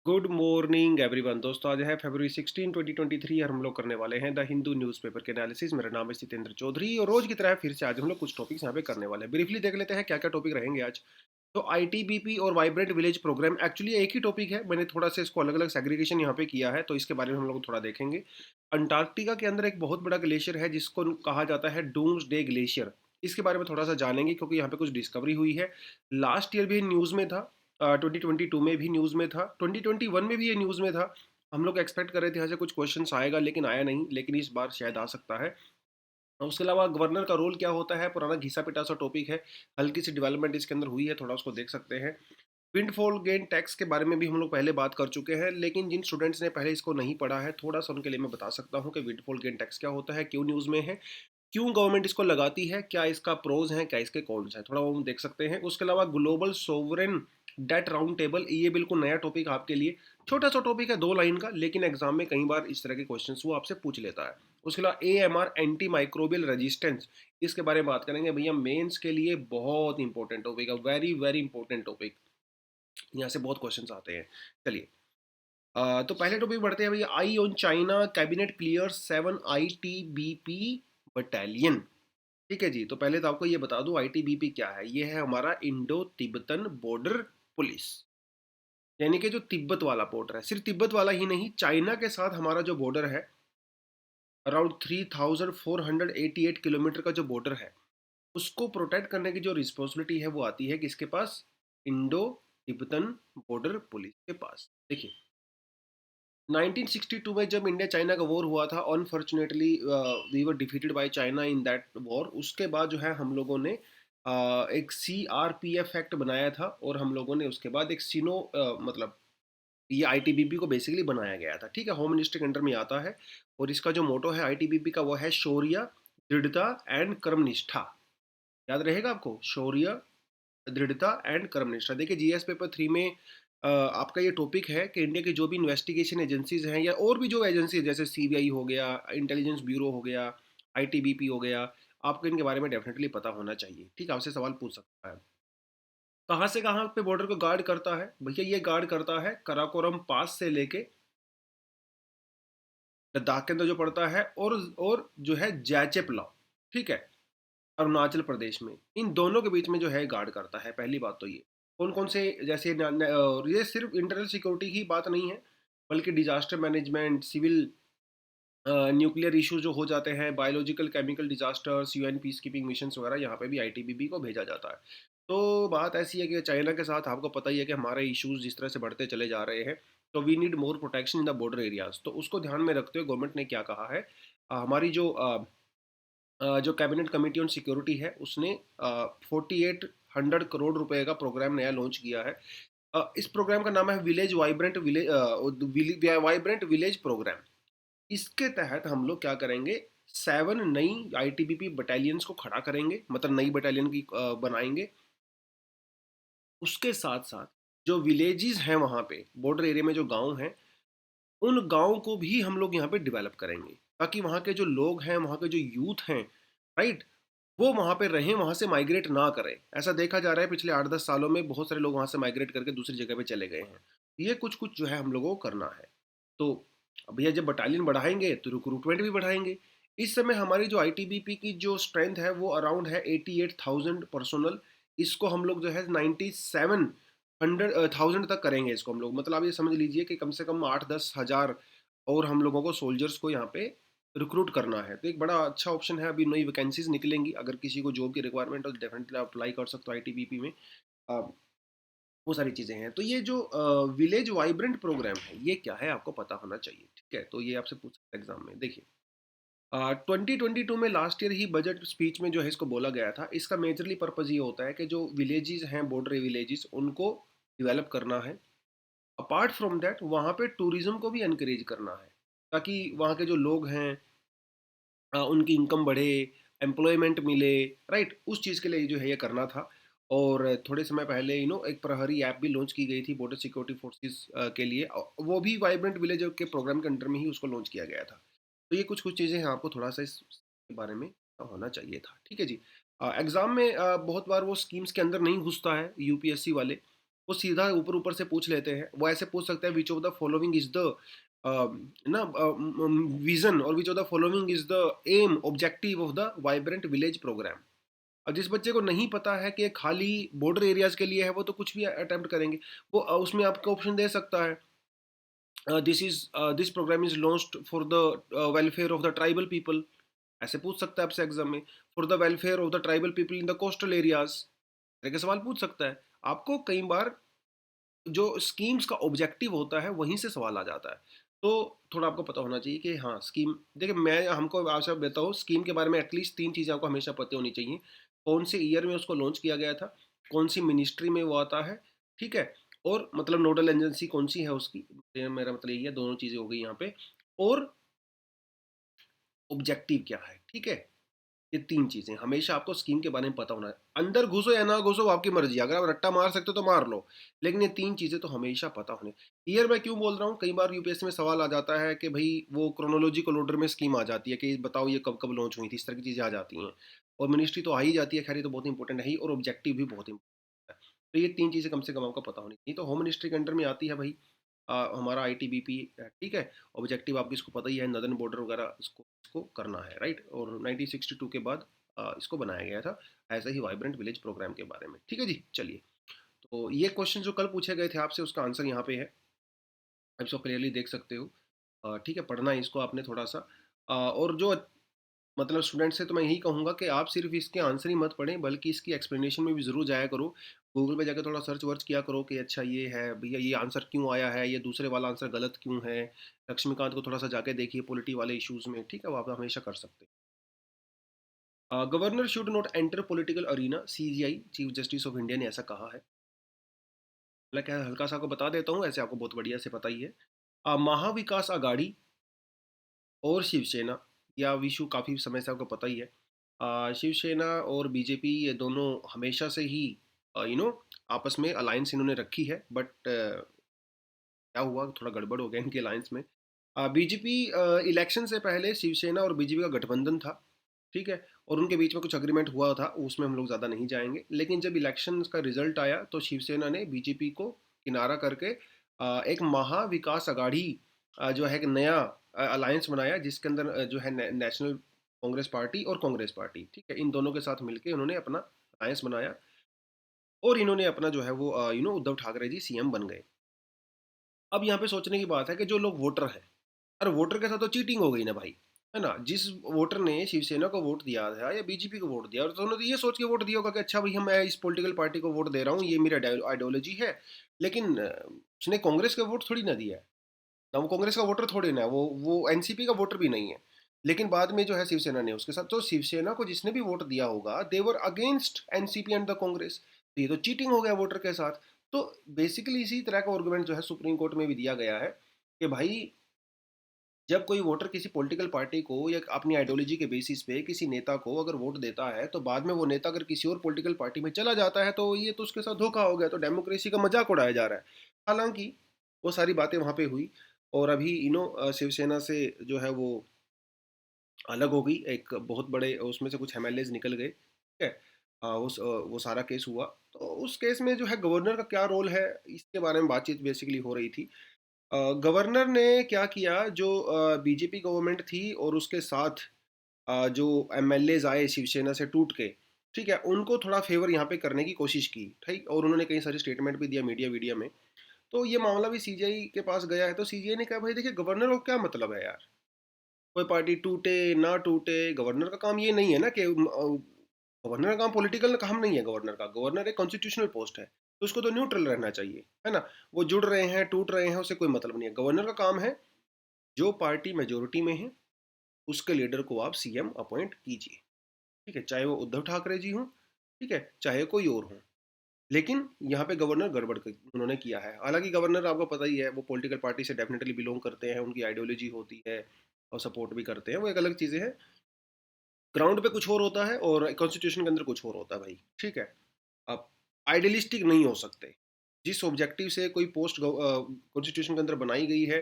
Good morning everyone. दोस्तों आज है फरवरी 16 2023 और हम लोग करने वाले हैं द हिंदू न्यूज़पेपर के एनालिसिस। मेरा नाम है सितेंद्र चौधरी और रोज की तरह फिर से आज हम लोग कुछ टॉपिक्स यहाँ पे करने वाले हैं। ब्रीफली देख लेते हैं क्या क्या टॉपिक रहेंगे आज। तो आईटीबीपी और वाइब्रेंट विलेज प्रोग्राम एक्चुअली एक ही टॉपिक है, मैंने थोड़ा सा इसको अलग अलग सेग्रीगेशन यहाँ पे किया है, तो इसके बारे में हम लोग थोड़ा देखेंगे। अंटार्कटिका के अंदर एक बहुत बड़ा ग्लेशियर है जिसको कहा जाता है डूम्स डे ग्लेशियर। इसके बारे में थोड़ा सा जानेंगे क्योंकि यहाँ पे कुछ डिस्कवरी हुई है। लास्ट ईयर भी न्यूज़ में था, 2022 में भी न्यूज़ में था, 2021 में भी ये न्यूज़ में था। हम लोग एक्सपेक्ट कर रहे थे यहाँ से कुछ क्वेश्चन आएगा लेकिन आया नहीं, लेकिन इस बार शायद आ सकता है। उसके अलावा गवर्नर का रोल क्या होता है, पुराना घिसा पिटा सा टॉपिक है। हल्की सी डेवलपमेंट इसके अंदर हुई है, थोड़ा उसको देख सकते हैं। विंडफॉल गेन टैक्स के बारे में भी हम लोग पहले बात कर चुके हैं, लेकिन जिन स्टूडेंट्स ने पहले इसको नहीं पढ़ा है थोड़ा सा उनके लिए मैं बता सकता हूँ कि विंडफॉल गेन टैक्स क्या होता है, क्यों न्यूज़ में है, क्यों गवर्नमेंट इसको लगाती है, क्या इसका प्रोज हैं, क्या इसके कॉन्स हैं, थोड़ा वो हम देख सकते हैं। उसके अलावा global sovereign debt round table, ये बिल्कुल नया टॉपिक आपके लिए। छोटा सा टॉपिक है, 2 लाइन का, लेकिन एग्जाम में कई बार इस तरह के क्वेश्चंस वो आपसे पूछ लेता है। उसके अलावा AMR एंटी माइक्रोबियल रेजिस्टेंस, इसके बारे में बात करेंगे भैया। मेंस के लिए बहुत इंपॉर्टेंट टॉपिक है, वेरी वेरी इंपॉर्टेंट टॉपिक। यहाँ से बहुत क्वेश्चंस आते हैं। चलिए, तो पहले टॉपिक बढ़ते हैं भैया। Eye on China cabinet clear 7 ITBP battalion. ठीक है जी, तो पहले तो आपको ये बता दूं आईटीबीपी क्या है। ये है हमारा इंडो तिब्बतन बॉर्डर पुलिस, यानी कि जो तिब्बत वाला बॉर्डर है, सिर्फ तिब्बत वाला ही नहीं, चाइना के साथ हमारा जो बॉर्डर है, अराउंड 3488 किलोमीटर का जो बॉर्डर है, उसको प्रोटेक्ट करने की जो रिस्पॉन्सिबिलिटी है वो आती है किसके पास? इंडो तिब्बतन बॉर्डर पुलिस के पास। देखिए, 1962 में जब इंडिया चाइना का वॉर हुआ था, unfortunately we were defeated by China in that war. उसके बाद जो है हम लोगों ने एक CRPF एक्ट बनाया था, और हम लोगों ने उसके बाद एक सिनो मतलब ये आईटीबीपी को बेसिकली बनाया गया था। ठीक है, होम मिनिस्ट्री के अंडर में आता है, और इसका जो मोटो है आईटीबीपी का वो है शौर्य, दृढ़ता एंड कर्मनिष्ठा। याद रहेगा आपको, शौर्य, दृढ़ता एंड कर्मनिष्ठा। देखिए, जीएस पेपर 3 में आपका ये टॉपिक है कि इंडिया की जो भी इन्वेस्टिगेशन एजेंसीज हैं या और भी जो एजेंसी जैसे सीबीआई हो गया, इंटेलिजेंस ब्यूरो हो गया, आईटीबीपी हो गया, आपको इनके बारे में डेफिनेटली पता होना चाहिए। ठीक है, आपसे सवाल पूछ सकता है। कहाँ से कहाँ पे बॉर्डर को गार्ड करता है भैया? ये गार्ड करता है कराकोरम पास से लेके लद्दाख के अंदर जो पड़ता है, और जो है जैचेपला, ठीक है, अरुणाचल प्रदेश में, इन दोनों के बीच में जो है गार्ड करता है। पहली बात तो ये कौन कौन से, जैसे ये सिर्फ इंटरनल सिक्योरिटी की बात नहीं है, बल्कि disaster management, civil, nuclear issue जो हो जाते हैं, biological chemical disasters, UN peace keeping mission वगैरह, यहाँ पे भी आईटीबीपी को भेजा जाता है। तो बात ऐसी है कि चाइना के साथ आपको पता ही है कि हमारे इश्यूज जिस तरह से बढ़ते चले जा रहे हैं, तो we need more protection in the border areas. तो उसको ध्यान में रखते हुए गवर्नमेंट ने क्या कहा है, हमारी जो कैबिनेट कमेटी ऑन सिक्योरिटी है, उसने 4800 करोड़ रुपए का प्रोग्राम नया लॉन्च किया है। इस प्रोग्राम का नाम है विलेज वाइब्रेंट विलेज प्रोग्राम। इसके तहत हम लोग क्या करेंगे, 7 नई आईटीबीपी बटालियंस को खड़ा करेंगे, मतलब नई बटालियन की बनाएंगे। उसके साथ साथ जो विलेजेस हैं वहाँ पे बॉर्डर एरिया में, जो गांव हैं, उन गाँव को भी हम लोग यहाँ पे डेवलप करेंगे, ताकि वहाँ के जो लोग हैं, वहाँ के जो यूथ हैं, राइट, वो वहाँ पे रहें, वहाँ से माइग्रेट ना करें। ऐसा देखा जा रहा है पिछले 8-10 सालों में बहुत सारे लोग वहाँ से माइग्रेट करके दूसरी जगह पे चले गए हैं। ये कुछ कुछ जो है हम लोगों को करना है। तो अब भैया, जब बटालियन बढ़ाएंगे तो रिक्रूटमेंट भी बढ़ाएंगे। इस समय हमारी जो आईटीबीपी की जो स्ट्रेंथ है वो अराउंड है 88,000 पर्सनल। इसको हम लोग जो है 97,000 तक करेंगे इसको हम लोग। मतलब आप ये समझ लीजिए कि कम से कम 8-10 हज़ार और हम लोगों को सोल्जर्स को यहाँ पे रिक्रूट करना है। तो एक बड़ा अच्छा ऑप्शन है, अभी नई वैकेंसीज निकलेंगी, अगर किसी को जॉब की रिक्वायरमेंट हो तो डेफिनेटली आप अप्लाई कर सकते हो आईटीबीपी में। अ, वो सारी चीज़ें हैं। तो ये जो विलेज वाइब्रेंट प्रोग्राम है, ये क्या है आपको पता होना चाहिए। ठीक है, तो ये आपसे पूछ सकते हैं एग्जाम में। देखिए, 2022 में लास्ट ईयर ही बजट स्पीच में जो है इसको बोला गया था। इसका मेजरली पर्पज़ ये होता है कि जो विलेजेस हैं, बॉर्डर विलेजेस, उनको डेवलप करना है। अपार्ट फ्रॉम दैट वहाँ पे टूरिज्म को भी एनकरेज करना है, ताकि वहाँ के जो लोग हैं, उनकी इनकम बढ़े, एम्प्लॉयमेंट मिले, राइट, उस चीज़ के लिए जो है ये करना था। और थोड़े समय पहले एक प्रहरी ऐप भी लॉन्च की गई थी बॉर्डर सिक्योरिटी फोर्सेस के लिए, वो भी वाइब्रेंट विलेज के प्रोग्राम के अंडर में ही उसको लॉन्च किया गया था। तो ये कुछ कुछ चीज़ें हैं, आपको थोड़ा सा इसके बारे में होना चाहिए था। ठीक है जी। एग्ज़ाम में बहुत बार वो स्कीम्स के अंदर नहीं घुसता है यूपीएससी वाले, वो सीधा ऊपर ऊपर से पूछ लेते हैं। वो ऐसे पूछ सकते हैं which of the following is the ना विजन, और which of the following is the aim objective of the vibrant village programme. और जिस बच्चे को नहीं पता है कि ये खाली बॉर्डर एरियाज के लिए है, वो तो कुछ भी अटेम्प्ट करेंगे। वो उसमें आपको ऑप्शन दे सकता है, this programme is launched for the welfare of the tribal people, ऐसे पूछ सकता है आपसे एग्जाम में। For the welfare of the tribal people in the coastal areas, तरह के सवाल पूछ सकता है। आपको कई बार जो स्कीम्स का ऑब्जेक्टिव होता है वहीं से सवाल आ जाता है। तो थोड़ा आपको पता होना चाहिए कि हाँ स्कीम, देखिए मैं हमको आपसे बताऊँ स्कीम के बारे में, एटलीस्ट 3 चीज़ें आपको हमेशा पता होनी चाहिए। कौन से ईयर में उसको लॉन्च किया गया था, कौन सी मिनिस्ट्री में वो आता है, ठीक है, और मतलब नोडल एजेंसी कौन सी है उसकी, मेरा मतलब यही है, दोनों चीज़ें हो गई यहाँ पे। और ऑब्जेक्टिव क्या है, ठीक है। ये 3 चीजें हमेशा आपको स्कीम के बारे में पता होना है। अंदर घुसो या ना घुसो वो आपकी मर्जी है, अगर आप रट्टा मार सकते हो तो मार लो, लेकिन ये 3 चीजें तो हमेशा पता होने। ईयर मैं क्यों बोल रहा हूँ, कई बार यूपीएससी में सवाल आ जाता है कि भाई वो क्रोनोलॉजिकल ऑर्डर में स्कीम आ जाती है कि बताओ ये कब कब लॉन्च हुई थी, इस तरह की चीजें आ जाती हैं। और मिनिस्ट्री तो आ ही जाती है, खैर ये तो बहुत इंपॉर्टेंट है ही, और ऑब्जेक्टिव भी बहुत इंपॉर्टेंट है। तो ये 3 चीजें कम से कम आपको पता होनी चाहिए। तो होम मिनिस्ट्री के अंडर में आती है भाई हमारा आईटीबीपी, ठीक है। ऑब्जेक्टिव आपको इसको पता ही है, नदन बॉर्डर वगैरह इसको इसको करना है, राइट। और 1962 के बाद इसको बनाया गया था, ऐसे ही वाइब्रेंट विलेज प्रोग्राम के बारे में, ठीक है जी। चलिए, तो ये क्वेश्चन जो कल पूछे गए थे आपसे, उसका आंसर यहाँ पे है, आप इसको क्लियरली देख सकते हो। ठीक है, पढ़ना है इसको आपने थोड़ा सा। और जो मतलब स्टूडेंट से तो मैं यही कहूँगा कि आप सिर्फ इसके आंसर ही मत पढ़ें, बल्कि इसकी एक्सप्लेनेशन में भी ज़रूर जाया करो। गूगल पे जाकर थोड़ा सर्च वर्च किया करो कि अच्छा ये है भैया, ये आंसर क्यों आया है, ये दूसरे वाला आंसर गलत क्यों है। लक्ष्मीकांत को थोड़ा सा जाके देखिए पॉलिटी वाले इश्यूज़ में, ठीक है, वो आप हमेशा कर सकते हैं। Governor should not enter political arena, CJI chief justice of India ने ऐसा कहा है। मैं क्या हल्का सा आपको बता देता हूँ, ऐसे आपको बहुत बढ़िया से पता ही है। महाविकास आघाड़ी और शिवसेना, या विशु काफ़ी समय से आपको पता ही है। शिवसेना और बीजेपी ये दोनों हमेशा से ही आपस में अलायंस इन्होंने रखी है, बट क्या हुआ, थोड़ा गड़बड़ हो गया इनके अलायंस में। बीजेपी इलेक्शन से पहले शिवसेना और बीजेपी का गठबंधन था, ठीक है, और उनके बीच में कुछ अग्रीमेंट हुआ था, उसमें हम लोग ज़्यादा नहीं जाएंगे। लेकिन जब इलेक्शन का रिजल्ट आया तो शिवसेना ने बीजेपी को किनारा करके एक महाविकास आघाड़ी जो है एक नया अलायंस बनाया, जिसके अंदर जो है नेशनल कांग्रेस पार्टी और कांग्रेस पार्टी, ठीक है, इन दोनों के साथ मिलकर उन्होंने अपना अलायंस बनाया, और इन्होंने अपना जो है वो उद्धव ठाकरे जी सीएम बन गए। अब यहाँ पे सोचने की बात है कि जो लोग वोटर हैं, अरे वोटर के साथ तो चीटिंग हो गई ना भाई, है ना। जिस वोटर ने शिवसेना को वोट दिया था या बीजेपी को वोट दिया, और तो उन्होंने तो ये सोच के वोट दिया होगा कि अच्छा भैया मैं इस पॉलिटिकल पार्टी को वोट दे रहा हूँ, ये मेरा आइडियोलॉजी है। लेकिन उसने कांग्रेस का वोट थोड़ी ना दिया है ना, वो कांग्रेस का वोटर थोड़ी ना है, वो एनसीपी का वोटर भी नहीं है। लेकिन बाद में जो है शिवसेना ने उसके साथ, तो शिवसेना को जिसने भी वोट दिया होगा they were against NCP and the Congress, तो ये तो चीटिंग हो गया वोटर के साथ। तो बेसिकली इसी तरह का आर्गुमेंट जो है सुप्रीम कोर्ट में भी दिया गया है कि भाई जब कोई वोटर किसी पॉलिटिकल पार्टी को या अपनी आइडियोलॉजी के बेसिस पे किसी नेता को अगर वोट देता है, तो बाद में वो नेता अगर किसी और पॉलिटिकल पार्टी में चला जाता है, तो ये तो उसके साथ धोखा हो गया, तो डेमोक्रेसी का मजाक उड़ाया जा रहा है। हालांकि वो सारी बातें वहाँ पे हुई, और अभी शिवसेना से जो है वो अलग हो गई, एक बहुत बड़े उसमें से कुछ एमएलएज निकल गए, ठीक है। वो सारा केस हुआ, तो उस केस में जो है गवर्नर का क्या रोल है, इसके बारे में बातचीत बेसिकली हो रही थी। गवर्नर ने क्या किया, जो बीजेपी गवर्नमेंट थी और उसके साथ जो एमएलएज आए शिवसेना से टूट के, ठीक है, उनको थोड़ा फेवर यहाँ पे करने की कोशिश की, ठीक, और उन्होंने कई सारे स्टेटमेंट भी दिया मीडिया वीडिया में। तो ये मामला भी सीजीआई के पास गया है, तो सीजीआई ने कहा भाई देखिए गवर्नर को क्या मतलब है यार, कोई पार्टी टूटे ना टूटे, गवर्नर का काम ये नहीं है ना कि गवर्नर का काम पॉलिटिकल काम नहीं है। गवर्नर एक कॉन्स्टिट्यूशनल पोस्ट है, तो उसको तो न्यूट्रल रहना चाहिए, है ना। वो जुड़ रहे हैं टूट रहे हैं उससे कोई मतलब नहीं है। गवर्नर का काम है जो पार्टी मेजोरिटी में है उसके लीडर को आप सीएम अपॉइंट कीजिए, ठीक है, चाहे वो उद्धव ठाकरे जी हों, ठीक है, चाहे कोई और हो। लेकिन यहाँ पे गवर्नर उन्होंने किया है। हालांकि गवर्नर आपको पता ही है वो पॉलिटिकल पार्टी से डेफिनेटली बिलोंग करते हैं, उनकी आइडियोलॉजी होती है और सपोर्ट भी करते हैं, वो एक अलग चीज़ें हैं। ग्राउंड पे कुछ और होता है और कॉन्स्टिट्यूशन के अंदर कुछ और होता है भाई, ठीक है। आप आइडियलिस्टिक नहीं हो सकते। जिस ऑब्जेक्टिव से कोई पोस्ट कॉन्स्टिट्यूशन के अंदर बनाई गई है,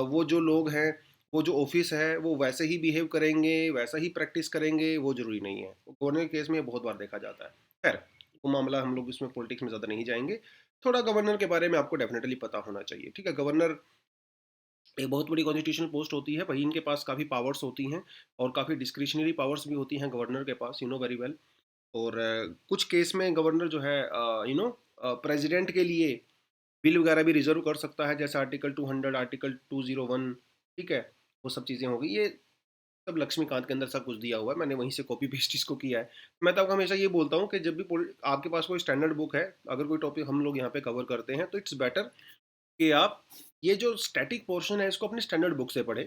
वो जो लोग हैं, वो जो ऑफिस है, वो वैसे ही बिहेव करेंगे, वैसा ही प्रैक्टिस करेंगे, वो जरूरी नहीं है। गवर्नर के केस में ये बहुत बार देखा जाता है। खैर वो मामला हम लोग इसमें पॉलिटिक्स में ज़्यादा नहीं जाएंगे। थोड़ा गवर्नर के बारे में आपको डेफिनेटली पता होना चाहिए, ठीक है। गवर्नर एक बहुत बड़ी कॉन्स्टिट्यूशनल पोस्ट होती है भाई, इनके पास काफ़ी पावर्स होती हैं और काफ़ी डिस्क्रिशनरी पावर्स भी होती हैं गवर्नर के पास, वेरी वेल। और कुछ केस में गवर्नर जो है प्रेसिडेंट के लिए बिल वगैरह भी रिजर्व कर सकता है, जैसे आर्टिकल 200, आर्टिकल 201, ठीक है। वो सब चीज़ें हो गई, ये सब लक्ष्मीकांत के अंदर सब कुछ दिया हुआ है, मैंने वहीं से कॉपी पेस्ट इसको किया है। मैं तो आपको हमेशा ये बोलता हूँ कि जब भी आपके पास कोई स्टैंडर्ड बुक है, अगर कोई टॉपिक हम लोग यहाँ पे कवर करते हैं, तो इट्स बेटर कि आप ये जो स्टैटिक पोर्शन है इसको अपनी स्टैंडर्ड बुक से पढ़ें।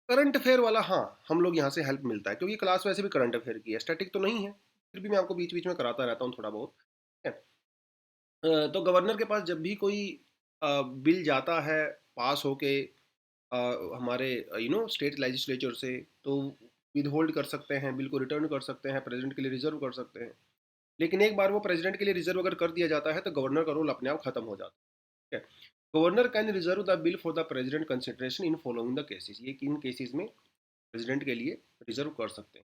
करंट अफेयर वाला, हाँ, हम लोग यहाँ से हेल्प मिलता है, क्योंकि क्लास वैसे भी करंट अफेयर की है, स्टैटिक तो नहीं है, फिर भी मैं आपको बीच बीच में कराता रहता हूँ थोड़ा बहुत, ठीक है। तो गवर्नर के पास जब भी कोई बिल जाता है पास होके अ, हमारे स्टेट लेजिस्लेचर से, तो विद होल्ड कर सकते हैं, बिल को रिटर्न कर सकते हैं, प्रेसिडेंट के लिए रिजर्व कर सकते हैं। लेकिन एक बार वो प्रेसिडेंट के लिए रिजर्व अगर कर दिया जाता है तो गवर्नर का रोल अपने आप खत्म हो जाता है। Governor can reserve the bill for the president consideration in following the cases, ये किन केसेस में प्रेसिडेंट के लिए रिजर्व कर सकते हैं।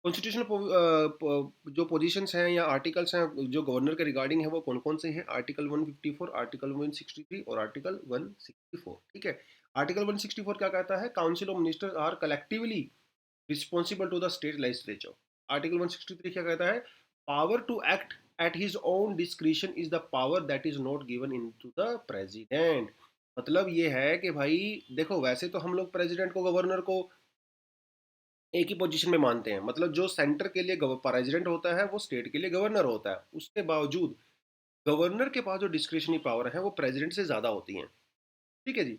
कॉन्स्टिट्यूशनल जो पोजीशंस हैं या आर्टिकल्स हैं जो गवर्नर के रिगार्डिंग है, वो कौन कौन से हैं? आर्टिकल 154, आर्टिकल 163 और आर्टिकल 164, ठीक है। आर्टिकल 164 क्या कहता है? Council of ministers are collectively responsible to the state legislature. Article 163 क्या कहता है? Power to act at his own discretion is the power that is not given in to the president. मतलब ये है कि भाई देखो, वैसे तो हम लोग प्रेसिडेंट को, गवर्नर को एक ही पोजीशन में मानते हैं, मतलब जो सेंटर के लिए प्रेसिडेंट होता है वो स्टेट के लिए गवर्नर होता है। उसके बावजूद गवर्नर के पास जो डिस्क्रिशनरी पावर है वो प्रेसिडेंट से ज़्यादा होती हैं, ठीक है जी।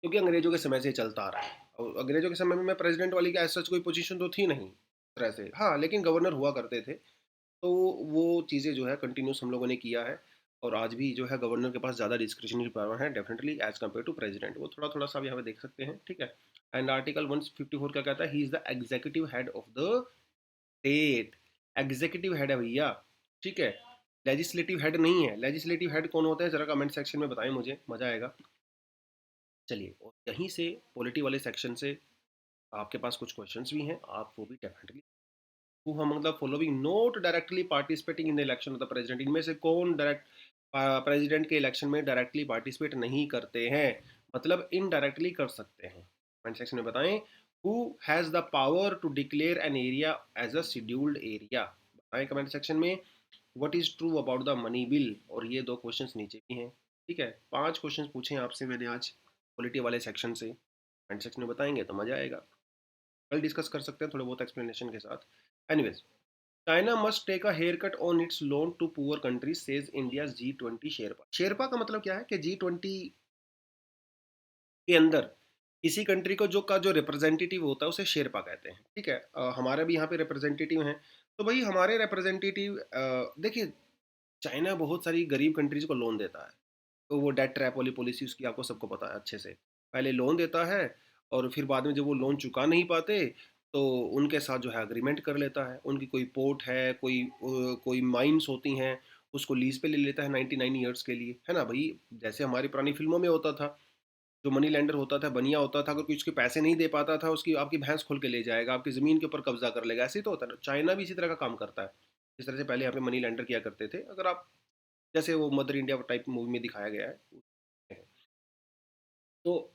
क्योंकि अंग्रेजों के समय से ये चलता आ रहा है, और अंग्रेजों के समय में प्रेसिडेंट वाली का ऐसा कोई पोजीशन तो थी नहीं इस तरह से, हाँ, लेकिन गवर्नर हुआ करते थे। तो वो चीज़ें जो है कंटिन्यूस हम लोगों ने किया है, और आज भी जो है गवर्नर के पास ज़्यादा डिस्क्रिशनरी पावर है definitely as compare to president, वो थोड़ा थोड़ा सा भी हमें देख सकते हैं, ठीक है। एंड आर्टिकल 154 क्या कहता है? He is the executive head of the state. Executive head है भैया, ठीक है। लेजिस्लेटिव हेड नहीं है। लेजिस्लेटिव हेड कौन होता है, जरा कमेंट सेक्शन में बताएं, मुझे मजा आएगा। चलिए, और यहीं से पॉलिटी वाले सेक्शन से आपके पास कुछ क्वेश्चंस भी हैं, आप वो भी definitely, who among the following not directly participating in the election of the president, इनमें से कौन डायरेक्ट प्रेसिडेंट के इलेक्शन में डायरेक्टली पार्टिसिपेट नहीं करते हैं, मतलब इनडायरेक्टली कर सकते हैं? कमेंट सेक्शन में बताएं। Who has the power to declare an area as a scheduled area, बताएं कमेंट सेक्शन में। What is true about the money bill, और ये दो क्वेश्चंस नीचे भी हैं, ठीक है। 5 क्वेश्चंस पूछे हैं आपसे मैंने आज पॉलिटी वाले सेक्शन से, कमेंट सेक्शन में बताएंगे तो मजा आएगा, कल डिस्कस कर सकते हैं थोड़े बहुत एक्सप्लेनेशन के साथ। Anyways, China must take a hair cut on its loan to poor countries says India G20 sherpa. Sherpa का मतलब क्या है कि G20 के अंदर किसी कंट्री को जो रिप्रेजेंटेटिव होता है उसे शेरपा कहते हैं, ठीक है। हमारे भी यहाँ पे रिप्रेजेंटेटिव हैं, तो भाई हमारे रिप्रेजेंटेटिव, देखिए, चाइना बहुत सारी गरीब कंट्रीज को लोन देता है, तो वो डेट ट्रैप वाली पॉलिसी उसकी आपको सबको पता है अच्छे से। पहले लोन देता है, और फिर बाद में जब वो लोन चुका नहीं पाते तो उनके साथ जो है अग्रीमेंट कर लेता है। उनकी कोई पोर्ट है, कोई माइंस होती हैं, उसको लीज पे ले लेता है 99 ईयर्स के लिए, है ना भाई। जैसे हमारी पुरानी फिल्मों में होता था, जो मनी लेंडर होता था, बनिया होता था, अगर कोई उसके पैसे नहीं दे पाता था, उसकी आपकी भैंस खोल के ले जाएगा, आपकी ज़मीन के ऊपर कब्जा कर लेगा। ऐसे ही तो होता है ना, चाइना भी इसी तरह का काम करता है, जिस तरह से पहले यहाँ पे मनी लेंडर किया करते थे। अगर आप, जैसे वो मदर इंडिया टाइप मूवी में दिखाया गया है, तो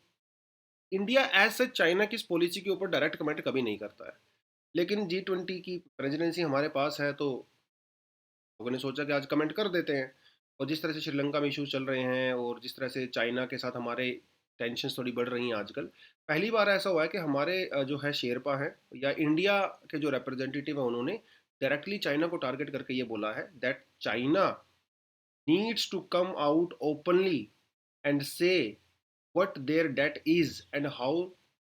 इंडिया एज सच चाइना की इस पॉलिसी के ऊपर डायरेक्ट कमेंट कभी नहीं करता है। लेकिन G20 की प्रेसिडेंसी हमारे पास है, तो लोगों ने सोचा कि आज कमेंट कर देते हैं। और जिस तरह से श्रीलंका में इश्यूज चल रहे हैं, और जिस तरह से चाइना के साथ हमारे टेंशन थोड़ी बढ़ रही हैं आजकल, पहली बार ऐसा हुआ है कि हमारे जो है शेरपा हैं या इंडिया के जो रिप्रेजेंटेटिव हैं, उन्होंने डायरेक्टली चाइना को टारगेट करके ये बोला है that China needs to come out openly and say what their debt is and how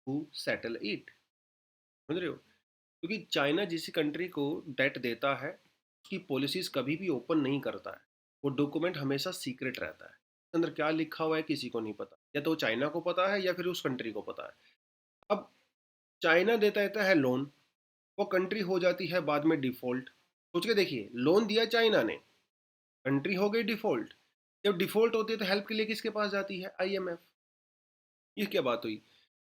to settle it। समझ रहे हो? क्योंकि चाइना जिस कंट्री को डेट देता है उसकी पॉलिसीज कभी भी ओपन नहीं करता है, वो डॉक्यूमेंट हमेशा सीक्रेट रहता है, उसके अंदर क्या लिखा हुआ है किसी को नहीं पता, या तो चाइना को पता है या फिर उस कंट्री को पता है। अब चाइना देता रहता है लोन, वो कंट्री हो जाती है बाद में डिफॉल्ट। सोच के देखिए, लोन दिया चाइना ने, कंट्री हो गई डिफॉल्ट। जब डिफॉल्ट होती है तो हेल्प के लिए किसके पास जाती है? IMF। ये क्या बात हुई?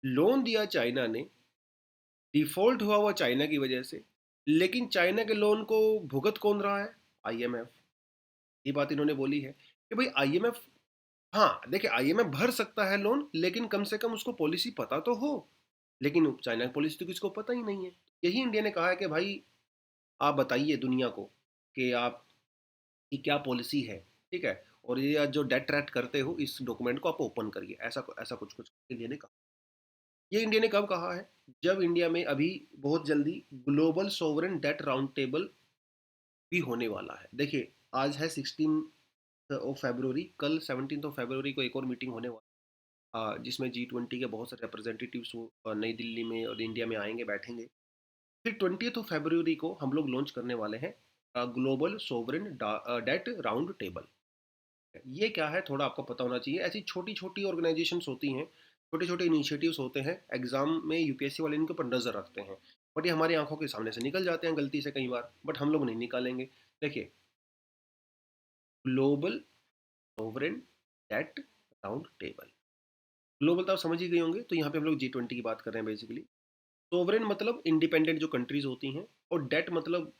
लोन दिया चाइना ने, डिफॉल्ट हुआ हुआ चाइना की वजह से, लेकिन चाइना के लोन को भुगत कौन रहा है? IMF। ये बात इन्होंने बोली है कि भाई आईएमएफ, हाँ देखिए आईएमएफ भर सकता है लोन, लेकिन कम से कम उसको पॉलिसी पता तो हो। लेकिन चाइना की पॉलिसी तो किसको पता ही नहीं है। यही इंडिया ने कहा है कि भाई आप बताइए दुनिया को कि आप की क्या पॉलिसी है, ठीक है, और ये जो डेट ट्रैक करते हो इस डॉक्यूमेंट को आप ओपन करिए, ऐसा कुछ कुछ इंडिया ने कहा। ये इंडिया ने कब कहा है? जब इंडिया में अभी बहुत जल्दी global sovereign debt round table भी होने वाला है। देखिए आज है 16 कल 17 को एक और मीटिंग होने वाली जिसमें G20 के बहुत सारे रिप्रेजेंटेटिव्स नई दिल्ली में और इंडिया में आएंगे, बैठेंगे। फिर 20 को हम लोग लॉन्च करने वाले हैं global sovereign debt round table. ये क्या है थोड़ा आपको पता होना चाहिए। ऐसी छोटी छोटी ऑर्गेनाइजेशंस होती हैं, छोटे छोटे इनिशिएटिव्स होते हैं, एग्जाम में यूपीएससी वाले इनके ऊपर नज़र रखते हैं, बट ये हमारी आंखों के सामने से निकल जाते हैं गलती से कई बार, बट हम लोग नहीं निकालेंगे। देखिए global sovereign debt round table, global तो आप समझ ही गए होंगे, तो यहाँ पे हम लोग G20 की बात कर रहे हैं बेसिकली। सोवरेन मतलब इंडिपेंडेंट जो कंट्रीज होती हैं, और डेट मतलब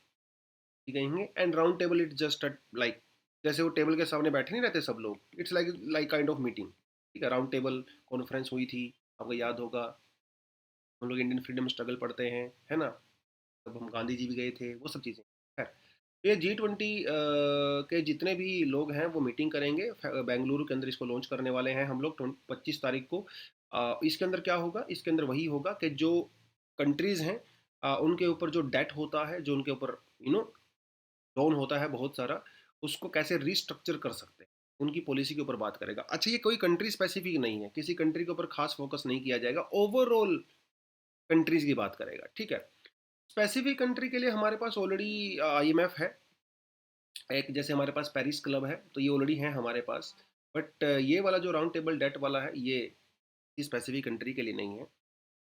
कहेंगे, and round table it just like, जैसे वो टेबल के सामने बैठे नहीं रहते सब लोग, it's like like kind of meeting. ठीक है, राउंड टेबल कॉन्फ्रेंस हुई थी, आपको याद होगा, हम लोग इंडियन फ्रीडम स्ट्रगल पढ़ते हैं, है ना, तब हम गांधी जी भी गए थे, वो सब चीज़ें। खैर, ये G20 के जितने भी लोग हैं वो मीटिंग करेंगे, बेंगलुरु के अंदर इसको लॉन्च करने वाले हैं हम लोग 25 तारीख को। इसके अंदर क्या होगा? इसके अंदर वही होगा कि जो कंट्रीज़ हैं उनके ऊपर जो डेट होता है, जो उनके ऊपर यू नो लोन होता है बहुत सारा, उसको कैसे रिस्ट्रक्चर कर सकते हैं, उनकी पॉलिसी के ऊपर बात करेगा। अच्छा, ये कोई कंट्री स्पेसिफिक नहीं है, किसी कंट्री के ऊपर खास फोकस नहीं किया जाएगा, ओवरऑल कंट्रीज की बात करेगा, ठीक है। स्पेसिफिक कंट्री के लिए हमारे पास ऑलरेडी आईएमएफ है, एक जैसे हमारे पास पेरिस क्लब है, तो ये ऑलरेडी है हमारे पास। बट ये वाला जो राउंड टेबल डेट वाला है, ये स्पेसिफिक कंट्री के लिए नहीं है।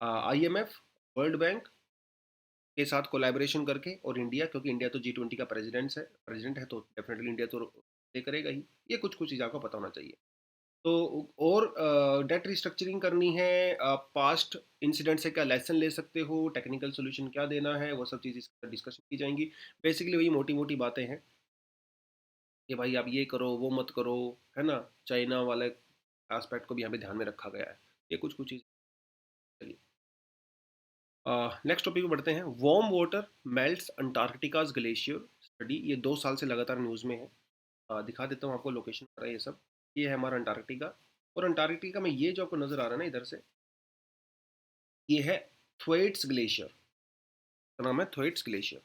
आईएमएफ, वर्ल्ड बैंक के साथ कोलैबोरेशन करके, और इंडिया, क्योंकि इंडिया तो G20 का प्रेसिडेंट है, तो डेफिनेटली इंडिया तो ये करेगा ही। ये कुछ कुछ चीज़ आपको पता होना चाहिए। तो और डेट रिस्ट्रक्चरिंग करनी है, पास्ट इंसिडेंट से क्या लेसन ले सकते हो, टेक्निकल सोल्यूशन क्या देना है, वो सब चीज़ डिस्कशन की जाएंगी। बेसिकली वही मोटी मोटी बातें हैं कि भाई आप ये करो वो मत करो, है ना। चाइना वाले एस्पेक्ट को भी यहाँ पे ध्यान में रखा गया है। ये कुछ कुछ चीज़। चलिए नेक्स्ट टॉपिक पे बढ़ते हैं। Warm water melts Antarctica's glacier study, ये 2 साल से लगातार न्यूज़ में है। दिखा देता हूँ आपको, लोकेशन पर है ये सब। ये है हमारा अंटार्कटिका, और अंटार्कटिका में ये जो आपको नज़र आ रहा है ना इधर से, ये है थ्वेट्स ग्लेशियर, का नाम है थ्वेट्स ग्लेशियर।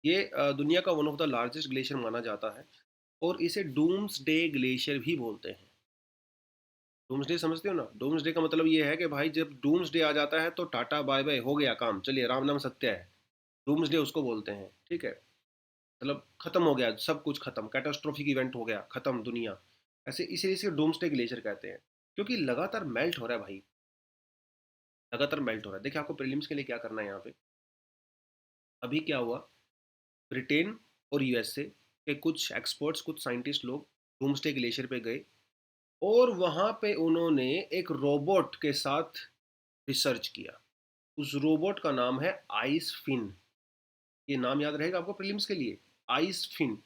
ये दुनिया का one of the largest glacier माना जाता है, और इसे डूम्स डे ग्लेशियर भी बोलते हैं। डूम्स डे समझते हो ना? डूम्स डे का मतलब ये है कि भाई जब डूम्स डे आ जाता है तो टाटा बाय बाय, हो गया काम, चलिए राम नाम सत्य है। डूम्स डे उसको बोलते हैं, ठीक है। मतलब खत्म हो गया, सब कुछ खत्म, कैटास्ट्रोफिक इवेंट हो गया, खत्म दुनिया। ऐसे इसीलिए इसे डूम्सडे ग्लेशियर कहते हैं, क्योंकि लगातार मेल्ट हो रहा है भाई, लगातार मेल्ट हो रहा है। देखिए आपको प्रीलिम्स के लिए क्या करना है यहाँ पे। अभी क्या हुआ, ब्रिटेन और यूएसए के कुछ एक्सपर्ट्स, कुछ साइंटिस्ट लोग डूम्सडे ग्लेशियर पे गए, और वहाँ पे उन्होंने एक रोबोट के साथ रिसर्च किया। उस रोबोट का नाम है आइस फिन। ये नाम याद रहेगा आपको प्रीलिम्स के लिए, आइस फिन।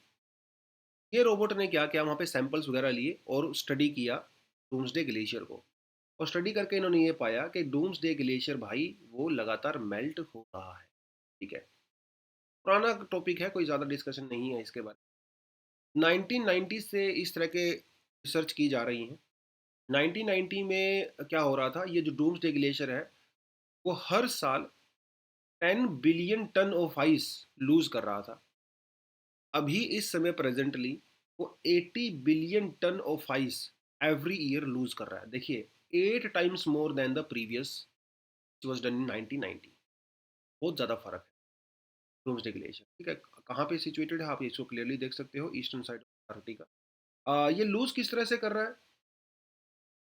ये रोबोट ने क्या किया, वहाँ पे सैंपल्स वगैरह लिए और स्टडी किया डूम्सडे ग्लेशियर को, और स्टडी करके इन्होंने ये पाया कि डूम्सडे ग्लेशियर भाई वो लगातार मेल्ट हो रहा है, ठीक है। पुराना टॉपिक है, कोई ज़्यादा डिस्कशन नहीं है इसके बारे में। 1990 से इस तरह के रिसर्च की जा रही हैं। 1990 में क्या हो रहा था, ये जो डूम्सडे ग्लेशियर है वो हर साल 10 billion ton of ice lose कर रहा था। अभी इस समय प्रेजेंटली वो 80 billion ton of ice every year lose कर रहा है। देखिए 8 times more than the previous was done in 1990। बहुत ज़्यादा फर्क है डूम्सडे ग्लेशियर, ठीक है। कहाँ पे सिचुएटेड है आप इसको क्लियरली देख सकते हो, ईस्टर्न साइड ऑफ अंटार्कटिका। ये लूज किस तरह से कर रहा है,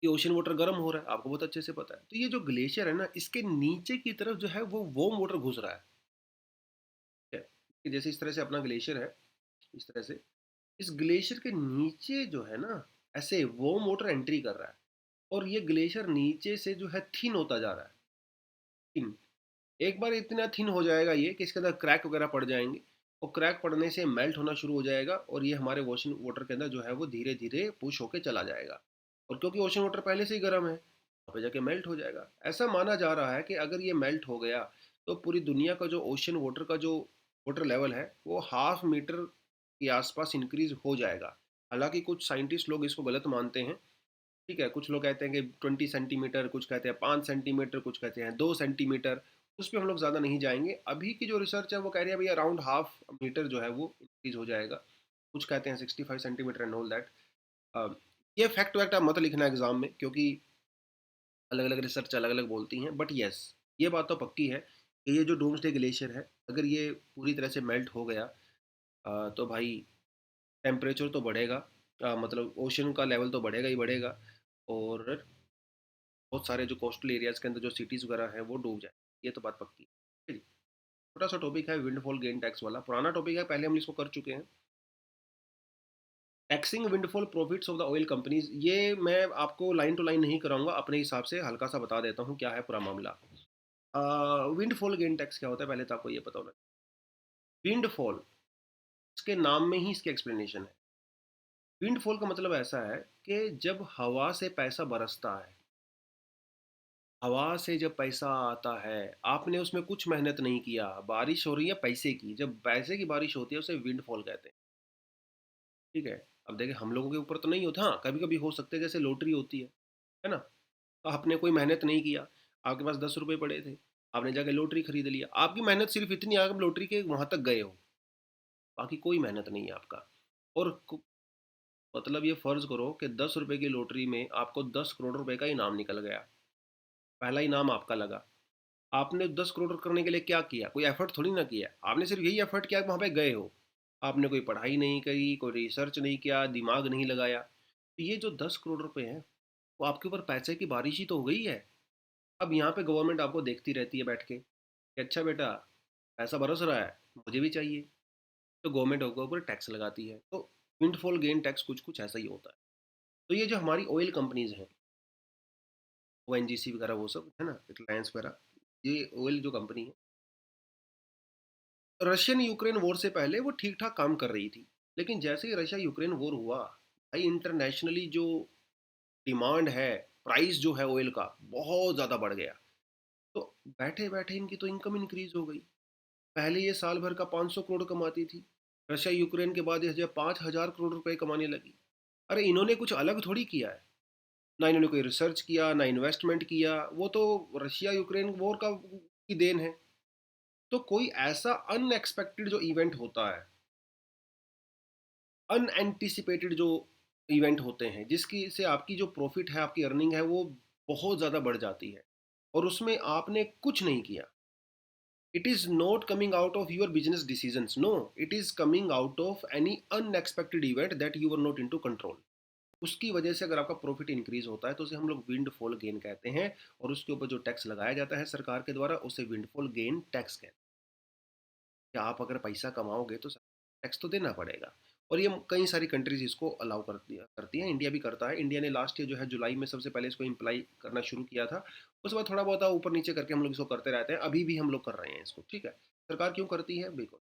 कि ओशन वाटर गर्म हो रहा है, आपको बहुत अच्छे से पता है। तो ये जो ग्लेशियर है ना, इसके नीचे की तरफ जो है वो वार्म वाटर घुस रहा है, ठीक है। कि जैसे इस तरह से अपना ग्लेशियर है, इस तरह से इस ग्लेशियर के नीचे जो है ना, ऐसे वार्म वाटर एंट्री कर रहा है, और ये ग्लेशियर नीचे से जो है थिन होता जा रहा है, थिन। एक बार इतना थिन हो जाएगा ये कि इसके अंदर क्रैक वगैरह पड़ जाएंगे, और क्रैक पड़ने से मेल्ट होना शुरू हो जाएगा और ये हमारे ओशन वाटर के अंदर जो है वो धीरे धीरे पुश होके चला जाएगा। और क्योंकि ओशन वाटर पहले से ही गर्म है, वहाँ पे जाके मेल्ट हो जाएगा। ऐसा माना जा रहा है कि अगर ये मेल्ट हो गया तो पूरी दुनिया का जो ओशन वाटर का जो वाटर लेवल है वो 1/2 मीटर के आसपास इंक्रीज हो जाएगा। हालांकि कुछ साइंटिस्ट लोग इसको गलत मानते हैं। ठीक है, कुछ लोग कहते हैं कि 20 सेंटीमीटर, कुछ कहते हैं 5 सेंटीमीटर, कुछ कहते हैं 2 सेंटीमीटर। उस पर हम लोग ज़्यादा नहीं जाएंगे। अभी की जो रिसर्च है वो कह रही है भाई अराउंड 1/2 मीटर जो है वो इंक्रीज हो जाएगा। कुछ कहते हैं 65 सेंटीमीटर एंड ऑल दैट। ये फैक्ट वैक्ट आप मत लिखना एग्जाम में, क्योंकि अलग अलग रिसर्च अलग अलग बोलती हैं। बट यस, ये बात तो पक्की है कि ये जो डूम्सडे ग्लेशियर है अगर ये पूरी तरह से मेल्ट हो गया तो भाई टेम्परेचर तो बढ़ेगा। मतलब ओशन का लेवल तो बढ़ेगा ही बढ़ेगा। और बहुत सारे जो कोस्टल एरियाज के अंदर जो सिटीज़ वगैरह हैं वो डूब जाए। ये तो बात पक्की है। ठीक है जी। छोटा सा टॉपिक है विंडफॉल गेन टैक्स वाला, पुराना टॉपिक है, पहले हम इसको कर चुके हैं। Taxing windfall profits of the oil companies, ये मैं आपको लाइन टू लाइन नहीं कराऊंगा, अपने हिसाब से हल्का सा बता देता हूँ क्या है पूरा मामला। विंडफॉल गेन टैक्स क्या होता है पहले तो आपको ये पता होना चाहिए। विंडफॉल, इसके नाम में ही इसकी एक्सप्लेनेशन है। विंडफॉल का मतलब ऐसा है कि जब हवा से पैसा बरसता है, हवा से जब पैसा आता है, आपने उसमें कुछ मेहनत नहीं किया, बारिश हो रही है पैसे की, जब पैसे की बारिश होती है उसे विंडफॉल कहते हैं। ठीक है। अब देखिए हम लोगों के ऊपर तो नहीं होता, हाँ कभी कभी हो सकते हैं, जैसे लॉटरी होती है ना। तो आपने कोई मेहनत नहीं किया, आपके पास 10 रुपए पड़े थे, आपने जाके लॉटरी खरीद लिया, आपकी मेहनत सिर्फ इतनी आप लॉटरी के वहां तक गए हो, बाकी कोई मेहनत नहीं है आपका। और मतलब ये फर्ज करो कि 10 रुपए की लॉटरी में आपको 10 करोड़ रुपए का इनाम निकल गया, पहला इनाम आपका लगा। आपने 10 करोड़ करने के लिए क्या किया, कोई एफर्ट थोड़ी ना किया, आपने सिर्फ यही एफर्ट किया कि वहाँ पे गए हो। आपने कोई पढ़ाई नहीं करी, कोई रिसर्च नहीं किया, दिमाग नहीं लगाया, तो ये जो 10 करोड़ रुपए हैं वो आपके ऊपर पैसे की बारिश ही तो हो गई है। अब यहाँ पे गवर्नमेंट आपको देखती रहती है बैठ के कि अच्छा बेटा पैसा बरस रहा है, मुझे भी चाहिए। तो गवर्नमेंट आपके ऊपर टैक्स लगाती है। तो विंडफॉल गेन टैक्स कुछ कुछ ऐसा ही होता है। तो ये जो हमारी ऑयल कंपनीज हैं, ओ एन जी सी वगैरह वो सब है ना, रिलायंस वगैरह, ये ऑयल जो कंपनी है, रशियन यूक्रेन वॉर से पहले वो ठीक ठाक काम कर रही थी। लेकिन जैसे ही रशिया यूक्रेन वॉर हुआ, भाई इंटरनेशनली जो डिमांड है, प्राइस जो है ऑयल का बहुत ज़्यादा बढ़ गया। तो बैठे बैठे इनकी तो इनकम इंक्रीज हो गई। पहले ये साल भर का 500 करोड़ कमाती थी, रशिया यूक्रेन के बाद ये 5,000 करोड़ रुपए कमाने लगी। अरे इन्होंने कुछ अलग थोड़ी किया है, ना इन्होंने कोई रिसर्च किया ना इन्वेस्टमेंट किया, वो तो रशिया यूक्रेन वॉर का की देन है। तो कोई ऐसा अनएक्सपेक्टेड जो इवेंट होता है, अनएंटिसिपेटेड जो इवेंट होते हैं जिसकी से आपकी जो प्रॉफिट है, आपकी अर्निंग है वो बहुत ज़्यादा बढ़ जाती है, और उसमें आपने कुछ नहीं किया, it is not coming out of your business decisions, no, it is coming out of any unexpected event that you are not into control. उसकी वजह से अगर आपका प्रॉफिट इंक्रीज होता है तो उसे हम लोग विंडफॉल गेन कहते हैं। और उसके ऊपर जो टैक्स लगाया जाता है सरकार के द्वारा उसे विंडफॉल गेन टैक्स कहते हैं। कि आप अगर पैसा कमाओगे तो टैक्स तो देना पड़ेगा। और ये कई सारी कंट्रीज इसको अलाउ करती हैं, इंडिया भी करता है। इंडिया ने लास्ट ईयर जो है जुलाई में सबसे पहले इसको इम्प्लाई करना शुरू किया था। उसके बाद थोड़ा बहुत ऊपर नीचे करके हम लोग इसको करते रहते हैं, अभी भी हम लोग कर रहे हैं इसको। ठीक है, सरकार क्यों करती है, बिकॉज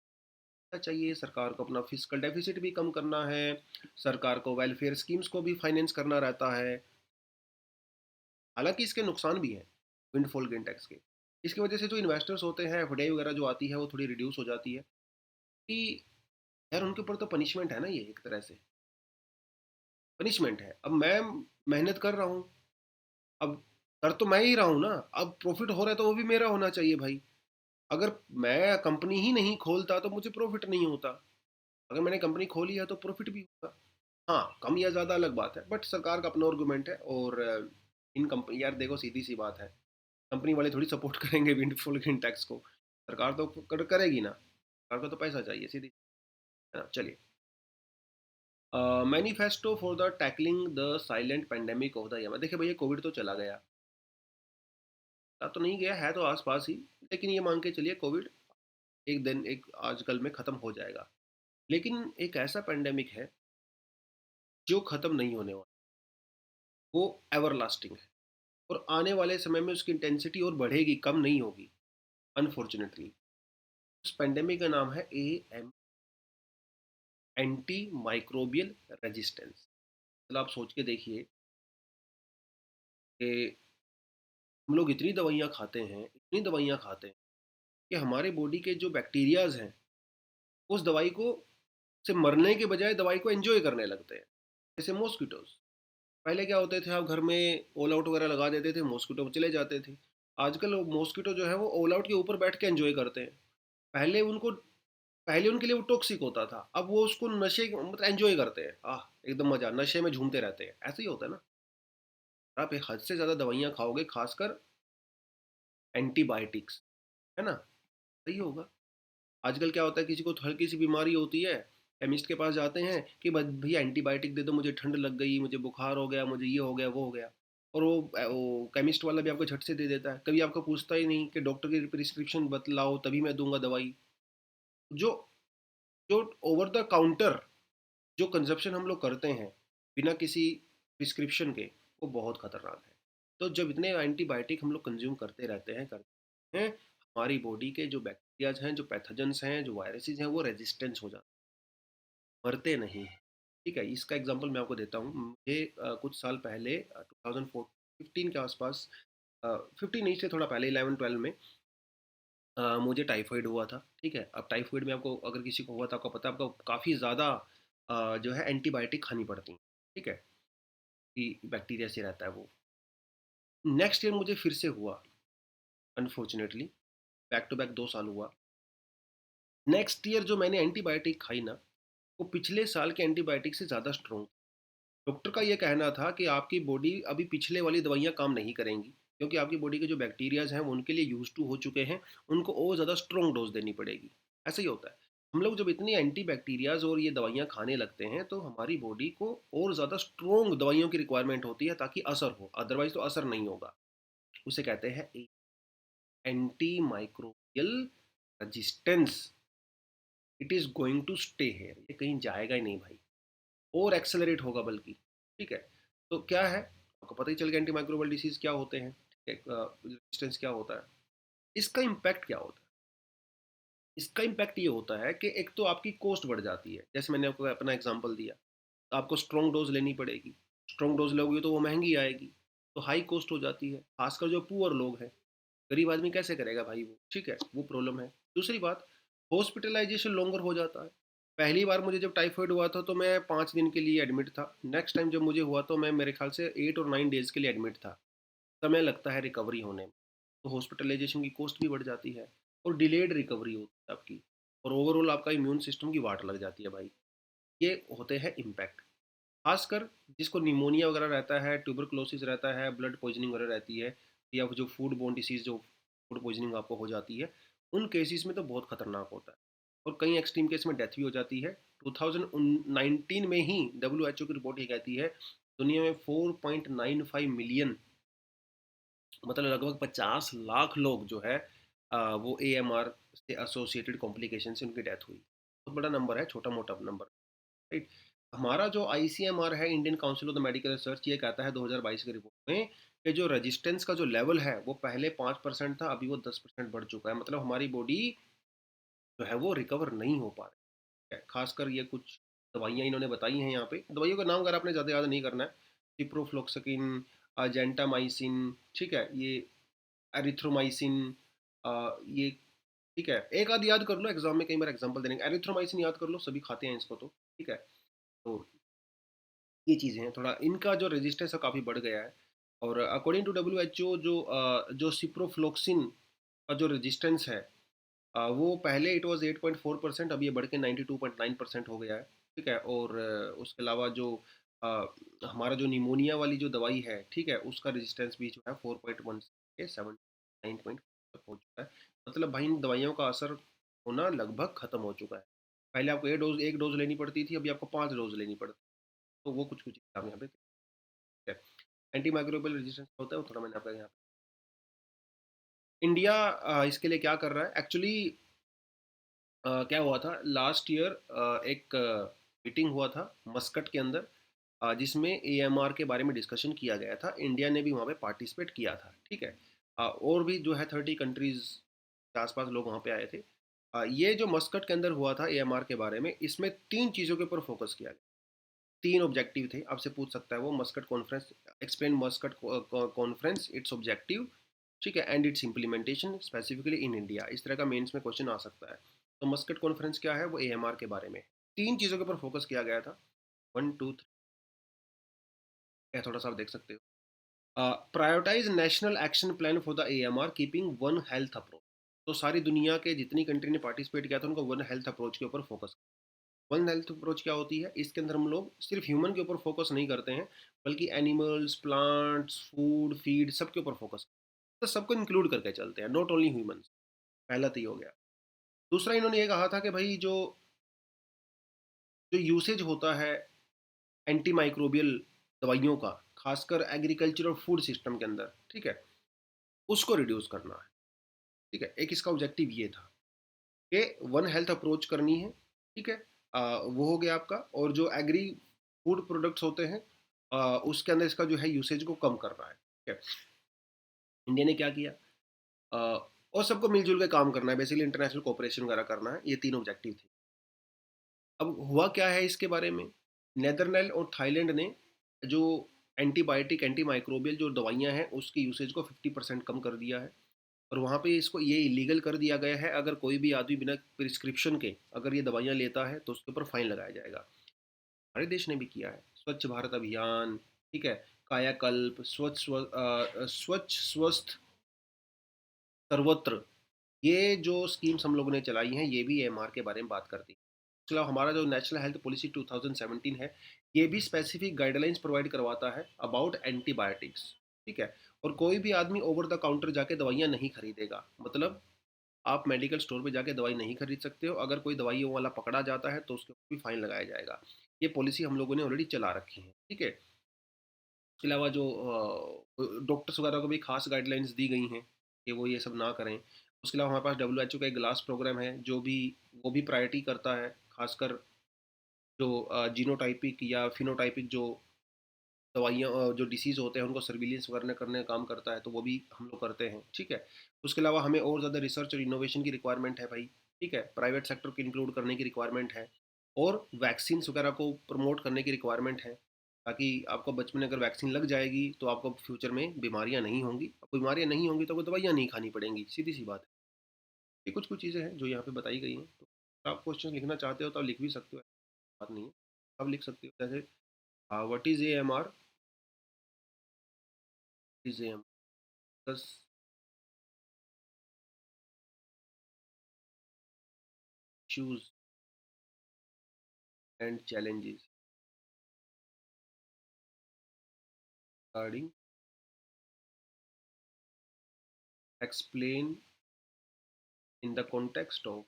चाहिए सरकार को अपना फिजिकल डेफिसिट भी कम करना है, सरकार को वेलफेयर स्कीम्स को भी फाइनेंस करना रहता है। हालांकि इसके नुकसान भी हैं विंडफॉल गेन टैक्स के। इसकी वजह से जो इन्वेस्टर्स होते हैं, एफडीआई वगैरह जो आती है वो थोड़ी रिड्यूस हो जाती है। कि यार उनके ऊपर तो पनिशमेंट है ना, ये एक तरह से पनिशमेंट है। अब मैं मेहनत कर रहा हूँ, अब कर तो मैं ही रहा हूँ ना, अब प्रॉफिट हो रहा है तो वो भी मेरा होना चाहिए भाई। अगर मैं कंपनी ही नहीं खोलता तो मुझे प्रॉफिट नहीं होता, अगर मैंने कंपनी खोली है तो प्रॉफिट भी होगा। हाँ कम या ज़्यादा अलग बात है, बट सरकार का अपना आर्गूमेंट है। और इन कंपनी, यार देखो सीधी सी बात है, कंपनी वाले थोड़ी सपोर्ट करेंगे विंडफॉल गेन टैक्स को, सरकार तो करेगी ना, सरकार को तो पैसा चाहिए सीधी, है ना। चलिए, manifesto for the tackling the silent pandemic of the year. देखिए भैया कोविड तो चला गया, तो नहीं गया है तो आसपास ही, लेकिन ये मान के चलिए कोविड एक दिन एक आजकल में ख़त्म हो जाएगा। लेकिन एक ऐसा पेंडेमिक है जो ख़त्म नहीं होने वाला, वो एवर लास्टिंग है। और आने वाले समय में उसकी इंटेंसिटी और बढ़ेगी, कम नहीं होगी, अनफॉर्चुनेटली। उस पेंडेमिक का नाम है AMR। Anti microbial resistance. मतलब आप सोच के देखिए कि हम लोग इतनी दवाइयाँ खाते हैं, इतनी दवाइयाँ खाते हैं कि हमारे बॉडी के जो बैक्टीरियाज हैं उस दवाई को से मरने के बजाय दवाई को एंजॉय करने लगते हैं। जैसे मॉस्किटोज, पहले क्या होते थे, आप घर में ऑल आउट वगैरह लगा देते थे, मॉस्किटो चले जाते थे। आजकल मॉस्किटो जो है वो ऑल आउट के ऊपर बैठ के एंजॉय करते हैं। पहले उनको पहले उनके लिए वो टॉक्सिक होता था, अब वो उसको नशे मतलब एंजॉय करते हैं। एकदम मजा, नशे में झूमते रहते हैं। ऐसे ही होता है ना। आप एक हद से ज़्यादा दवाइयाँ खाओगे, खासकर एंटीबायोटिक्स, है ना, सही होगा। आजकल क्या होता है, किसी को हल्की सी बीमारी होती है, केमिस्ट के पास जाते हैं कि भैया एंटीबायोटिक दे दो, मुझे ठंड लग गई, मुझे बुखार हो गया, मुझे ये हो गया वो हो गया। और वो केमिस्ट वाला भी आपको झट से दे देता है, कभी आपको पूछता ही नहीं कि डॉक्टर की प्रिस्क्रिप्शन बतलाओ तभी मैं दूंगा दवाई। जो जो ओवर द काउंटर जो कंजप्शन हम लोग करते हैं बिना किसी प्रिस्क्रिप्शन के, वो बहुत खतरनाक है। तो जब इतने एंटीबायोटिक हम लोग कंज्यूम करते हैं, हमारी बॉडी के जो बैक्टीरियाज हैं, जो पैथोजेंस हैं, जो वायरसेस हैं, वो रेजिस्टेंस हो जाते हैं, मरते नहीं हैं। ठीक है, इसका एग्जांपल मैं आपको देता हूँ। मुझे कुछ साल पहले 2015 के आसपास, 15 नहीं से थोड़ा पहले, 11-12 में मुझे टाइफाइड हुआ था। ठीक है, अब टाइफाइड में आपको, अगर किसी को हुआ तो आपको पता है, आपको काफ़ी ज़्यादा जो है एंटीबायोटिक खानी पड़ती हैं। ठीक है, कि बैक्टीरिया से रहता है वो। नेक्स्ट ईयर मुझे फिर से हुआ, अनफॉर्चुनेटली बैक टू बैक 2 साल हुआ। नेक्स्ट ईयर जो मैंने एंटीबायोटिक खाई ना, वो पिछले साल के एंटीबायोटिक से ज़्यादा स्ट्रॉन्ग। डॉक्टर का ये कहना था कि आपकी बॉडी अभी पिछले वाली दवाइयाँ काम नहीं करेंगी, क्योंकि आपकी बॉडी के जो बैक्टीरियाज हैं वो उनके लिए यूज टू हो चुके हैं, उनको और ज़्यादा स्ट्रॉन्ग डोज देनी पड़ेगी। ऐसा ही होता है। हम लोग जब इतनी एंटी बैक्टीरियाज और ये दवाइयाँ खाने लगते हैं तो हमारी बॉडी को और ज़्यादा स्ट्रॉन्ग दवाइयों की रिक्वायरमेंट होती है ताकि असर हो, अदरवाइज तो असर नहीं होगा। उसे कहते हैं anti microbial resistance. It is going to stay here, ये कहीं जाएगा ही नहीं भाई, और एक्सेलरेट होगा बल्कि। ठीक है, तो क्या है, आपको पता ही चल गया एंटी माइक्रोबियल डिसीज क्या होते हैं, रेजिस्टेंस क्या होता है। इसका इम्पैक्ट क्या होता है? इसका इम्पैक्ट ये होता है कि एक तो आपकी कॉस्ट बढ़ जाती है, जैसे मैंने आपको अपना एग्जांपल दिया, तो आपको स्ट्रॉन्ग डोज लेनी पड़ेगी। स्ट्रॉन्ग डोज लोगे तो वो महंगी आएगी, तो हाई कॉस्ट हो जाती है, खासकर जो पुअर लोग हैं। गरीब आदमी कैसे करेगा भाई वो, ठीक है, वो प्रॉब्लम है। दूसरी बात, हॉस्पिटलाइजेशन लॉन्गर हो जाता है। पहली बार मुझे जब टाइफाइड हुआ था तो मैं 5 दिन के लिए एडमिट था। नेक्स्ट टाइम जब मुझे हुआ तो मैं, मेरे ख्याल से 8 और 9 डेज के लिए एडमिट था। समय लगता है रिकवरी होने में, तो हॉस्पिटलाइजेशन की कॉस्ट भी बढ़ जाती है, और डिलेड रिकवरी होती है आपकी, और ओवरऑल आपका इम्यून सिस्टम की वाट लग जाती है भाई। ये होते हैं इम्पैक्ट। खासकर जिसको निमोनिया वगैरह रहता है, ट्यूबरक्लोसिस रहता है, ब्लड पॉइजनिंग वगैरह रहती है, या जो फूड बोर्न डिसीज, जो फूड पॉइजनिंग आपको हो जाती है, उन केसेस में तो बहुत खतरनाक होता है, और कई एक्सट्रीम केस में डेथ भी हो जाती है। 2019 में ही WHO की रिपोर्ट ये कहती है, दुनिया में 4.95 मिलियन, मतलब लगभग 50 लाख लोग जो है, वो AMR से एसोसिएटेड कॉम्प्लिकेशन से उनकी डेथ हुई। बहुत बड़ा नंबर है, छोटा मोटा नंबर, राइट। हमारा जो ICMR है, Indian council of the medical research, ये कहता है 2022 की रिपोर्ट में कि जो रेजिस्टेंस का जो लेवल है वो पहले 5% था, अभी वो 10% बढ़ चुका है। मतलब हमारी बॉडी जो है वो रिकवर नहीं हो पा रही है। खासकर ये कुछ दवाइयाँ इन्होंने बताई हैं यहाँ पे, दवाइयों का नाम अगर आपने ज़्यादा याद नहीं करना है, सिप्रोफ्लोक्साकिन, जेंटामाइसिन, ठीक है, ये एरिथ्रोमाइसिन, ये, ठीक है, एक आध याद कर लो, एग्जाम में कई बार एग्जाम्पल देने, एरिथ्रोमाइसिन याद कर लो, सभी खाते हैं इसको तो, ठीक है। तो ये चीज़ें हैं, थोड़ा इनका जो रेजिस्टेंस है काफ़ी बढ़ गया है। और अकॉर्डिंग टू WHO, जो सिप्रोफ्लोक्सिन का जो रेजिस्टेंस है, वो पहले इट वाज 8.4%, अब ये बढ़ के 92.9% हो गया है। ठीक है, और उसके अलावा जो अ, हमारा जो निमोनिया वाली जो दवाई है, ठीक है, उसका रेजिस्टेंस भी जो है 4.1 से 7.9 तक हो चुका है। मतलब भाई इन दवाइयों का असर होना लगभग ख़त्म हो चुका है। पहले आपको एक डोज लेनी पड़ती थी, अभी आपको 5 डोज लेनी पड़ती है। तो वो कुछ कुछ एग्जाम यहाँ पे, ठीक है। एंटी माइक्रोबियल रेजिस्टेंस होता है वो, थोड़ा मैंने आपका यहाँ, इंडिया इसके लिए क्या कर रहा है एक्चुअली। क्या हुआ था लास्ट ईयर, एक मीटिंग हुआ था मस्कट के अंदर, जिसमें AMR के बारे में डिस्कशन किया गया था। इंडिया ने भी वहाँ पे पार्टिसिपेट किया था, ठीक है। और भी जो है 30 कंट्रीज के आसपास लोग वहाँ पे आए थे। ये जो मस्कट के अंदर हुआ था एएमआर के बारे में, इसमें तीन चीज़ों के ऊपर फोकस किया गया। तीन ऑब्जेक्टिव थे, आपसे पूछ सकता है वो Muscat conference, explain Muscat conference, it's objective, ठीक है, and it's implementation specifically in India. इस तरह का मेंस में क्वेश्चन आ सकता है। तो मस्कट कॉन्फ्रेंस क्या है, वो एएमआर के बारे में तीन चीज़ों के ऊपर फोकस किया गया था। 1 2 3, थोड़ा सा आप देख सकते हो। Prioritise national action plan for the AMR keeping one health approach. तो सारी दुनिया के जितनी कंट्री ने पार्टिसिपेट किया था उनको वन हेल्थ अप्रोच के ऊपर फोकस। वन हेल्थ अप्रोच क्या होती है, इसके अंदर हम लोग सिर्फ ह्यूमन के ऊपर फोकस नहीं करते हैं, बल्कि एनिमल्स, प्लांट्स, फूड, फीड, सब के ऊपर फोकस, तो सबको इंक्लूड करके चलते हैं, नॉट ओनली ह्यूमंस। पहला तो ये हो गया। दूसरा इन्होंने ये कहा था कि भाई जो जो यूसेज होता है एंटी माइक्रोबियल दवाइयों का, खासकर एग्रीकल्चर और फूड सिस्टम के अंदर, ठीक है, उसको रिड्यूस करना है। ठीक है, एक इसका ऑब्जेक्टिव ये था कि वन हेल्थ अप्रोच करनी है। ठीक है, वो हो गया आपका। और जो एग्री फूड प्रोडक्ट्स होते हैं, उसके अंदर इसका जो है यूसेज को कम करना है। ठीक है, इंडिया ने क्या किया, और सबको मिलजुल के काम करना है, बेसिकली इंटरनेशनल कोऑपरेशन वगैरह करना है, ये तीन ऑब्जेक्टिव थे। अब हुआ क्या है इसके बारे में, नेदरलैंड और थाईलैंड ने जो एंटीबायोटिक, एंटी माइक्रोबियल जो दवाइयाँ हैं उसकी यूसेज को 50% कम कर दिया है। और वहाँ पे इसको ये इलीगल कर दिया गया है, अगर कोई भी आदमी बिना प्रिस्क्रिप्शन के अगर ये दवाइयाँ लेता है तो उसके ऊपर फाइन लगाया जाएगा। हमारे देश ने भी किया है, स्वच्छ भारत अभियान, ठीक है, कायाकल्प, स्वच्छ स्वस्थ सर्वत्र, ये जो स्कीम्स हम लोगों ने चलाई हैं ये भी एएमआर के बारे में बात करती है। इसके अलावा हमारा जो नेशनल हेल्थ पॉलिसी 2017 है, ये भी स्पेसिफिक गाइडलाइंस प्रोवाइड करवाता है अबाउट एंटीबायोटिक्स। ठीक है, और कोई भी आदमी ओवर द काउंटर जाके दवाइयाँ नहीं खरीदेगा, मतलब आप मेडिकल स्टोर पे जाके दवाई नहीं खरीद सकते हो। अगर कोई दवाइयों वाला पकड़ा जाता है तो उसके ऊपर भी फाइन लगाया जाएगा। ये पॉलिसी हम लोगों ने ऑलरेडी चला रखी है। ठीक है, इसके अलावा जो डॉक्टर्स वगैरह को भी खास गाइडलाइंस दी गई हैं कि वो ये सब ना करें। उसके अलावा हमारे पास डब्ल्यू एच ओ का एक ग्लास प्रोग्राम है, जो भी वो भी प्रायोरिटी करता है, खासकर जो जीनोटाइपिक या फिनोटाइपिक जो दवाइयाँ, जो डिसीज़ होते हैं उनको सर्विलेंस वगैरह करने का काम करता है, तो वो भी हम लोग करते हैं। ठीक है, उसके अलावा हमें और ज़्यादा रिसर्च और इनोवेशन की रिक्वायरमेंट है भाई। ठीक है, प्राइवेट सेक्टर को इंक्लूड करने की रिक्वायरमेंट है, और वैक्सीन वगैरह को प्रमोट करने की रिक्वायरमेंट है, ताकि आपको बचपन में अगर वैक्सीन लग जाएगी तो आपको फ्यूचर में बीमारियां नहीं होंगी। बीमारियां नहीं होंगी तो आपको दवाइयाँ नहीं खानी पड़ेंगी, सीधी सी बात है। ये कुछ कुछ चीज़ें हैं जो यहाँ पे बताई गई हैं। तो आप क्वेश्चन लिखना चाहते हो तो आप लिख भी सकते हो, बात नहीं है। आप लिख सकते हो जैसे, what is A M R, is A M, issues and challenges regarding, explain in the context of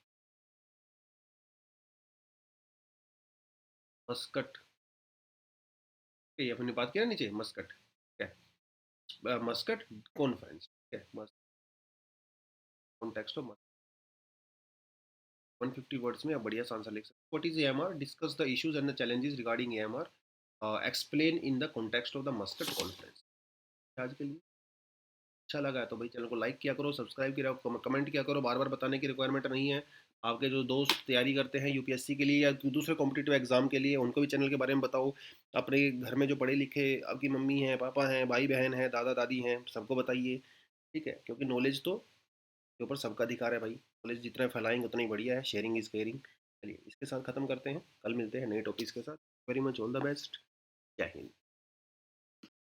Muscat. ये अपने बात किया ना नीचे, मस्कट, ठीक है, मस्कट कॉन्फ्रेंस, ठीक है, कॉन्टेक्स्ट ऑफ 150 वर्ड्स में आप बढ़िया सा आंसर लिख सकते हो। What is AMR, discuss the issues and the challenges regarding AMR, explain in the context of the Muscat conference. आज के लिए अच्छा लगा है तो भाई चैनल को लाइक किया करो, सब्सक्राइब किया करो, कमेंट किया करो। बार बार बताने की रिक्वायरमेंट नहीं है। आपके जो दोस्त तैयारी करते हैं यूपीएससी के लिए या दूसरे कॉम्पिटिटिव एग्जाम के लिए, उनको भी चैनल के बारे में बताओ। अपने घर में जो पढ़े लिखे आपकी मम्मी हैं, पापा हैं, भाई बहन हैं, दादा दादी हैं, सबको बताइए। ठीक है, क्योंकि नॉलेज तो के ऊपर सबका अधिकार है भाई। नॉलेज जितना फैलाएंगे उतना ही बढ़िया है, शेयरिंग इज़ केयरिंग। चलिए इसके साथ ख़त्म करते हैं, कल मिलते हैं नए टॉपिक्स के साथ। Very much, all the best, जय हिंद।